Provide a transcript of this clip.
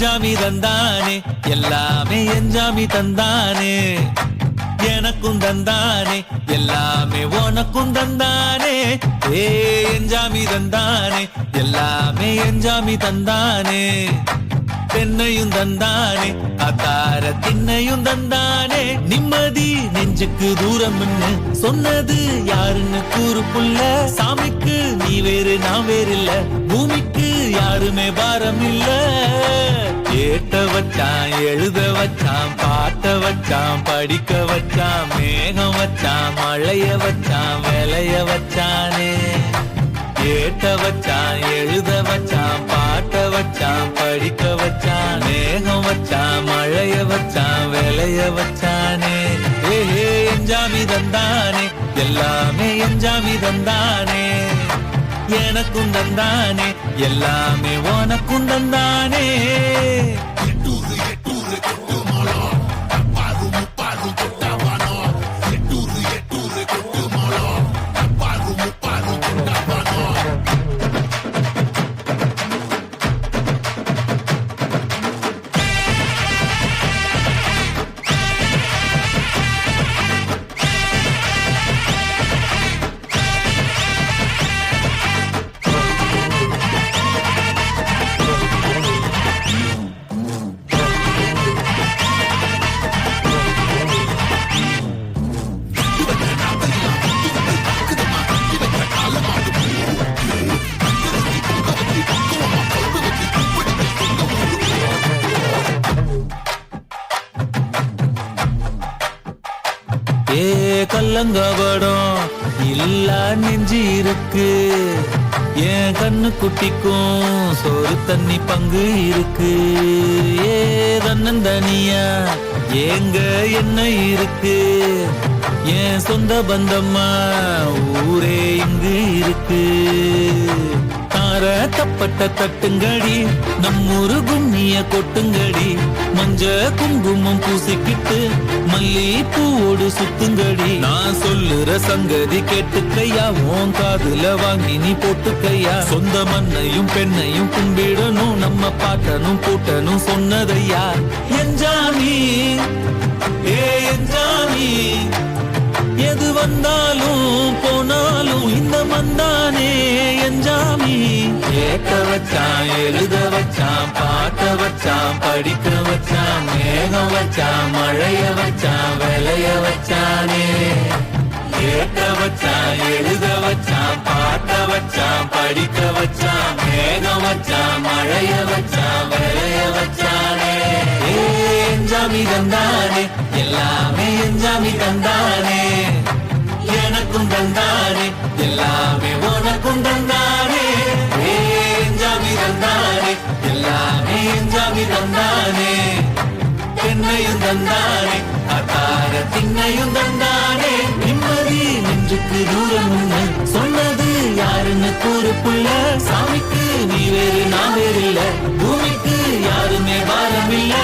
எஞ்சாமி தந்தானே எல்லாமே எஞ்சாமி தந்தானே எனக்கும் தந்தானே எல்லாமே உனக்கும் தந்தானே ஏ எஞ்சாமி தந்தானே எல்லாமே எஞ்சாமி தந்தானே தென்னையும் தந்தானே அத்தார திண்ணையும் தந்தானே நிம்மதி நெஞ்சுக்கு தூரம் சொன்னது யாருன்னு கூறு புள்ள சாமிக்கு நீ வேறு நான் வேறு இல்ல பூமிக்கு யாருமே பாரம் இல்ல ஏட்ட வச்சான் எழுத வச்சான் பாட்ட வச்சான் படிக்க வச்சான் மேகம் வச்சான் மழைய வச்சான் விளைய வச்சானே ஏட்ட வச்சான் எழுத வச்சான் பாட்ட வச்சான் படிக்க வச்சான் மேகம் வச்சான் மழைய வச்சான் விளைய வச்சானே ஏ எஞ்சாமி தந்தானே எல்லாமே எஞ்சாமி தந்தானே எனக்கும் தந்தானே எல்லாமே உனக்கும் தந்தானே ஏ கல்லங்கபடம் இல்ல நெஞ்சு இருக்கு என் கண்ணு குட்டிக்கும் சோறு தண்ணி பங்கு இருக்கு ஏ தன்னந்தனியா ஏங்க என்ன இருக்கு என் சொந்த பந்தம்மா ஊரே இங்கு இருக்கு தப்பட்ட தட்டுங்கடி நம்மூரு கும்மிய கொட்டுங்கடி மஞ்ச குங்குமம் பூசிக்கிட்டு மல்லி பூவோடு சுத்துங்கடி நான் சொல்லுற சங்கதி கேட்டுக்கையா உன் காதுல வாங்கி நீ போட்டுக்கையா சொந்த மண்ணையும் பெண்ணையும் கும்பிடணும் நம்ம பாட்டனும் கூட்டனும் சொன்னதையா எஞ்சாமி ஏ எஞ்சாமி எது வந்தாலும் போனாலும் இந்த மந்தானே எஞ்சாமி கேட்க வச்சான் எழுத வச்சான் பாட்ட வச்சான் படிக்க வச்சான் மேகம் வச்சான் மழைய வச்சான் விளைய வச்சானே கேட்க வச்சான் எழுத வச்சான் பாட்ட வச்சான் படிக்க வச்சான் மேகம் வச்சான் மழைய வச்சான் விளைய வச்சானே எஞ்சாமி தந்தானே எல்லாமே எஞ்சாமி தந்தானே எனக்கும் தந்தானே எல்லாமே உனக்கும் தந்தானே எஞ்சாமி தந்தானே எல்லாமே எஞ்சாமி தந்தானே தென்னையும் தந்தானே அத்தார திண்ணையும் தந்தானே நிம்மதி நெஞ்சுக்கு தூரம் சொன்னது யாருன்னு கூறு புள்ள சாமிக்கு நீ வேறு நான் வேறு இல்ல பூமிக்கு யாருமே பாரம் இல்ல